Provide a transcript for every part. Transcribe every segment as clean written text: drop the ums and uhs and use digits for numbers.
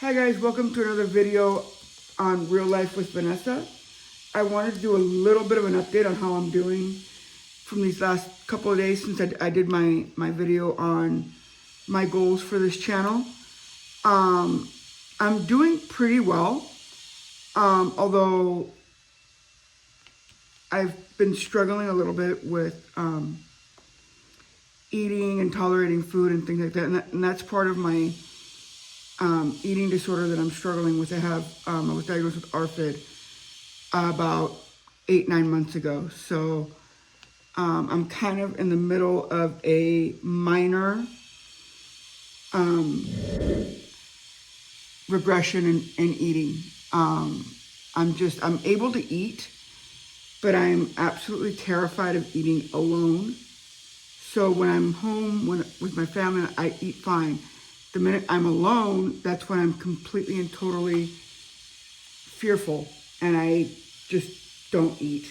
Hi guys, welcome to another video on Real Life with Vanessa. I wanted to do a little bit of an update on how I'm doing from these last couple of days since I did my video on my goals for this channel. I'm doing pretty well, although I've been struggling a little bit with eating and tolerating food and things like that, and that's part of my eating disorder that I'm struggling with. I was diagnosed with ARFID about 8-9 months ago. So I'm kind of in the middle of a minor regression in eating. I'm able to eat, but I'm absolutely terrified of eating alone. So when I'm home with my family, I eat fine. The minute I'm alone, that's when I'm completely and totally fearful, and I just don't eat.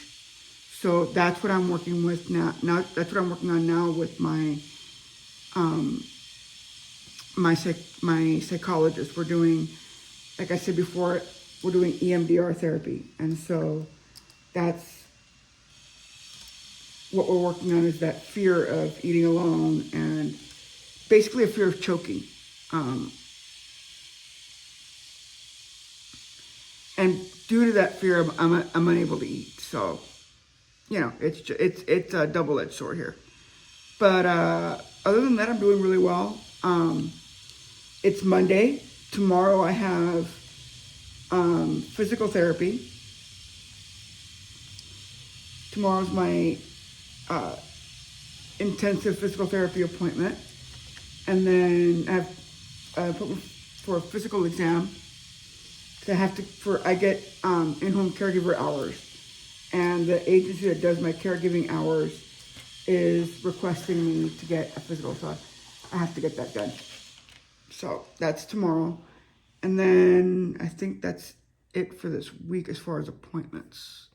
So that's what I'm working with now. That's what I'm working on now with my my psychologist. We're doing, like I said before, we're doing EMDR therapy, and so that's what we're working on, is that fear of eating alone and basically a fear of choking. And due to that fear, I'm unable to eat. So, you know, it's a double-edged sword here. But other than that, I'm doing really well. It's Monday. Tomorrow I have physical therapy. Tomorrow's my intensive physical therapy appointment. And then I have put for a physical exam. I get in-home caregiver hours, and the agency that does my caregiving hours is requesting me to get a physical, so I have to get that done. So that's tomorrow, and then I think that's it for this week as far as appointments.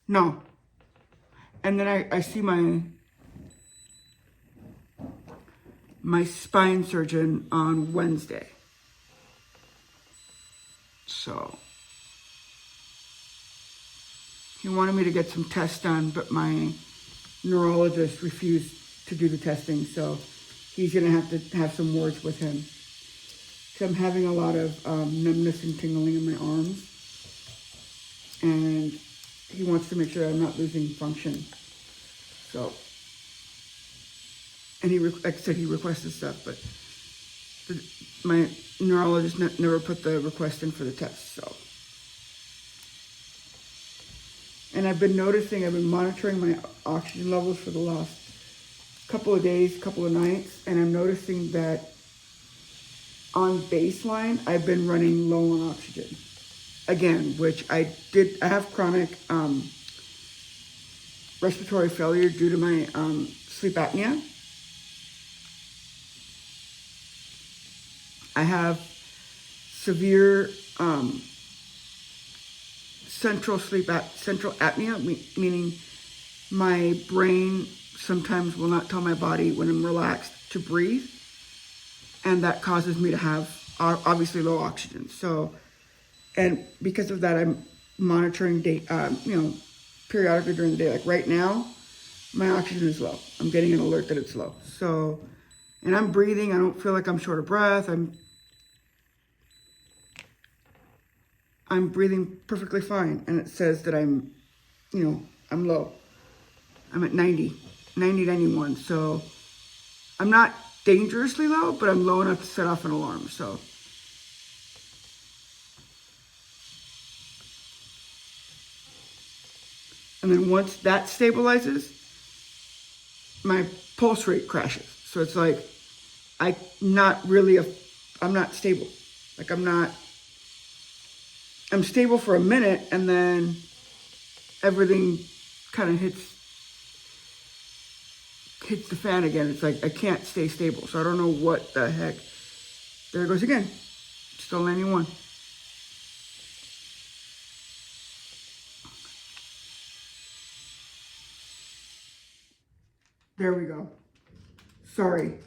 No, and then I see my spine surgeon on Wednesday. So he wanted me to get some tests done, but my neurologist refused to do the testing, so he's gonna have to have some words with him. So I'm having a lot of numbness and tingling in my arms, and he wants to make sure I'm not losing function. So, and like I said, he requested stuff, but my neurologist never put the request in for the test. So, and I've been monitoring my oxygen levels for the last couple of days, couple of nights, and I'm noticing that on baseline, I've been running low on oxygen again, which I have chronic respiratory failure due to my sleep apnea. I have severe central apnea, meaning my brain sometimes will not tell my body when I'm relaxed to breathe, and that causes me to have obviously low oxygen. So, and because of that, I'm monitoring periodically during the day. Like right now, my oxygen is low. I'm getting an alert that it's low. So, and I'm breathing. I don't feel like I'm short of breath. I'm breathing perfectly fine, and it says that I'm low. I'm at 90, 91. So I'm not dangerously low, but I'm low enough to set off an alarm. So, and then once that stabilizes, my pulse rate crashes. So it's like I'm not stable. Like I'm stable for a minute, and then everything kind of hits the fan again. It's like I can't stay stable. So I don't know what the heck. There it goes again. Still 91. There we go. Sorry.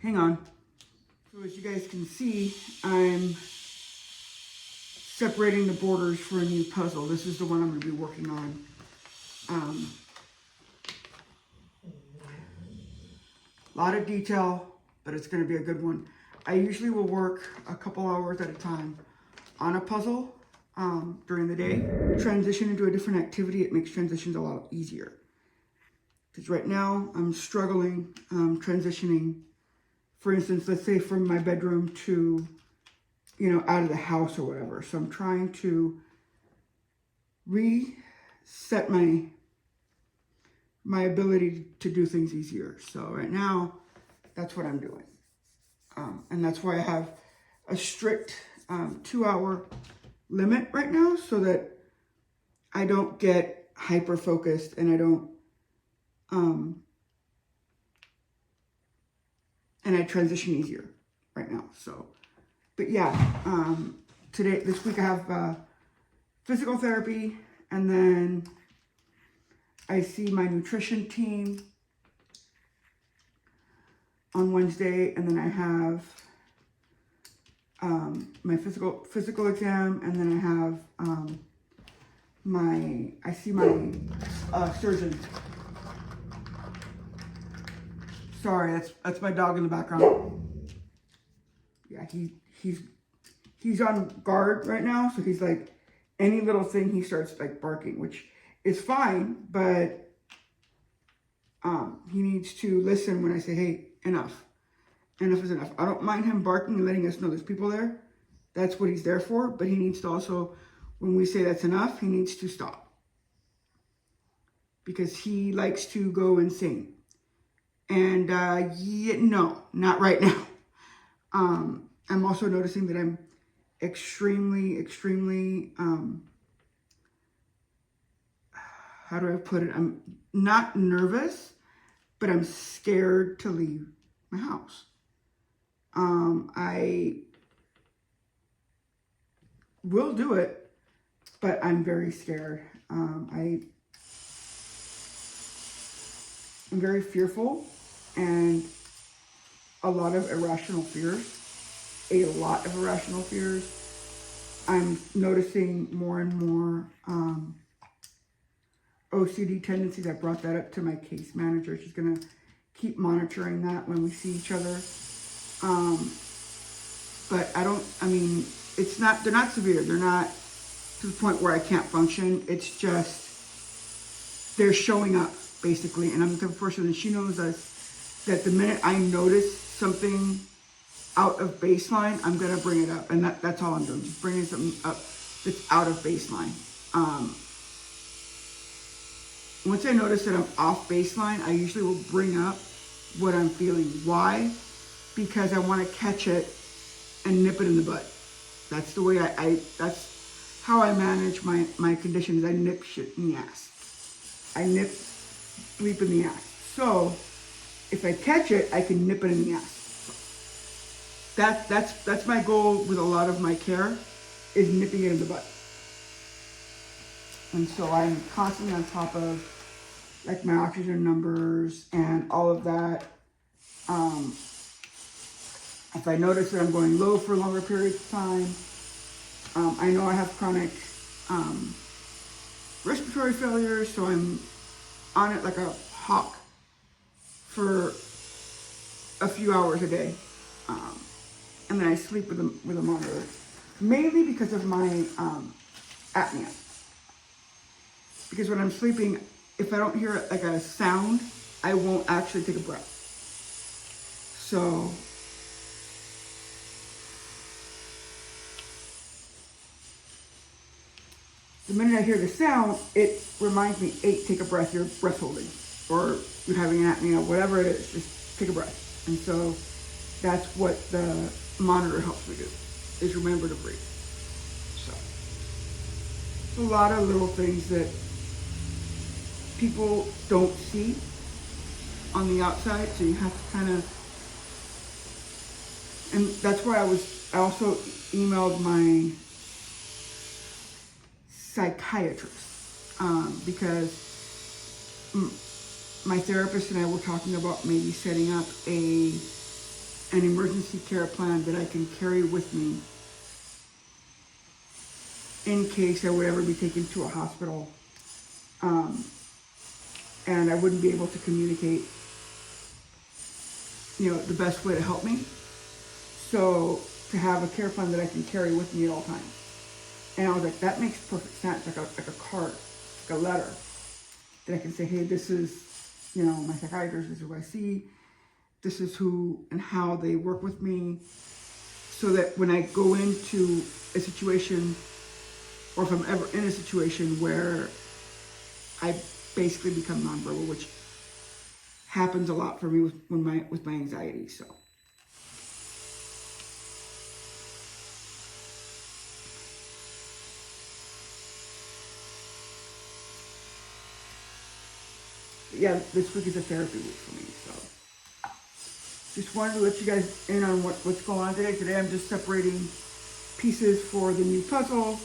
Hang on. So as you guys can see, I'm separating the borders for a new puzzle. This is the one I'm going to be working on. A lot of detail, but it's going to be a good one. I usually will work a couple hours at a time on a puzzle during the day. Transition into a different activity, it makes transitions a lot easier. Because right now I'm struggling transitioning, for instance, let's say from my bedroom to, out of the house or whatever. So I'm trying to reset my ability to do things easier. So right now, that's what I'm doing. And that's why I have a strict 2-hour limit right now, so that I don't get hyper focused and I don't, and I transition easier right now. So, but yeah, this week I have physical therapy, and then I see my nutrition team on Wednesday, and then I have my physical exam, and then I have I see my surgeon. Sorry, that's my dog in the background. Yeah, he's on guard right now, so he's like, any little thing he starts like barking, which is fine, but he needs to listen when I say, hey, enough. Enough is enough. I don't mind him barking and letting us know there's people there. That's what he's there for. But he needs to also, when we say that's enough, he needs to stop. Because he likes to go insane. And no, not right now. I'm also noticing that I'm extremely, how do I put it? I'm not nervous, but I'm scared to leave my house. I will do it, but I'm very scared. I'm very fearful, and a lot of irrational fears. I'm noticing more and more OCD tendencies. I brought that up to my case manager. She's gonna keep monitoring that when we see each other. But they're not severe. They're not to the point where I can't function. It's just, they're showing up basically. And I'm the type of person that she knows that the minute I notice something out of baseline, I'm gonna bring it up. And that's all I'm doing, just bringing something up that's out of baseline. Once I notice that I'm off baseline, I usually will bring up what I'm feeling. Why? Because I want to catch it and nip it in the bud. That's the way that's how I manage my conditions. I nip shit in the ass. I nip bleep in the ass. So if I catch it, I can nip it in the ass. That's my goal with a lot of my care, is nipping it in the bud. And so I'm constantly on top of like my oxygen numbers and all of that. If I notice that I'm going low for longer periods of time, I know I have chronic respiratory failure, so I'm on it like a hawk for a few hours a day. And then I sleep with a monitor, mainly because of my apnea. Because when I'm sleeping, if I don't hear like a sound, I won't actually take a breath. So the minute I hear the sound, it reminds me, hey, take a breath, you're breath holding, or you're having an apnea, whatever it is, just take a breath. And so that's what the monitor helps me do, is remember to breathe. So it's a lot of little things that people don't see on the outside, so you have to kind of, and that's why I also emailed my psychiatrist, because my therapist and I were talking about maybe setting up a an emergency care plan that I can carry with me in case I would ever be taken to a hospital, and I wouldn't be able to communicate, the best way to help me. So to have a care plan that I can carry with me at all times. And I was like, that makes perfect sense, like a card, like a letter that I can say, hey, this is, my psychiatrist, this is who I see, this is who and how they work with me, so that when I go into a situation, or if I'm ever in a situation where I basically become nonverbal, which happens a lot for me with my anxiety. So yeah, this week is a therapy week for me. So just wanted to let you guys in on what's going on today. Today I'm just separating pieces for the new puzzle.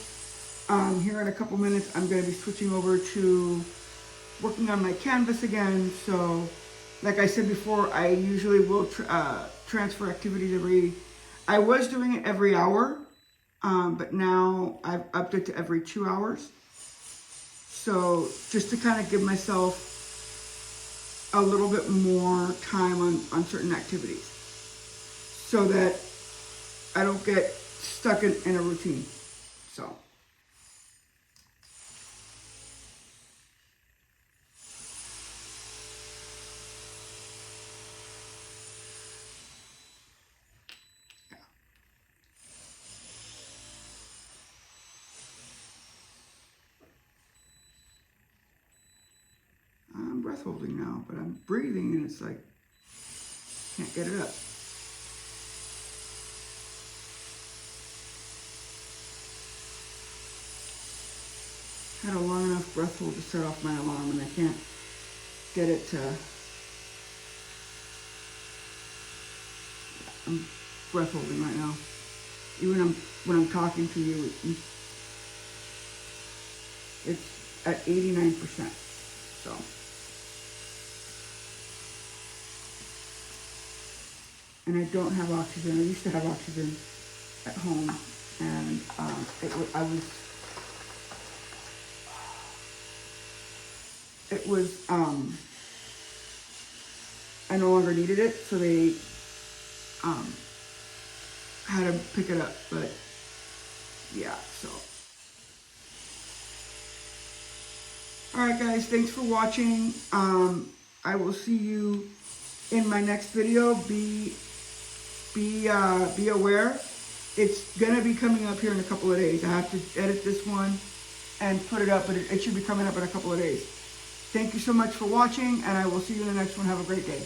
Here in a couple minutes, I'm going to be switching over to working on my canvas again. So, like I said before, I usually will transfer activities I was doing it every hour, but now I've upped it to every 2 hours. So, just to kind of give myself a little bit more time on certain activities, so that I don't get stuck in a routine. So. I'm breath holding now, but I'm breathing and it's like, can't get it up. Had a long enough breath hold to set off my alarm, and I can't get it to. I'm breath holding right now. Even when I'm talking to you, it's at 89%. So. And I don't have oxygen. I used to have oxygen at home, and I no longer needed it, so they had to pick it up. But yeah, so. All right, guys, thanks for watching. I will see you in my next video. Be aware. It's gonna be coming up here in a couple of days. I have to edit this one and put it up, but it should be coming up in a couple of days. Thank you so much for watching, and I will see you in the next one. Have a great day.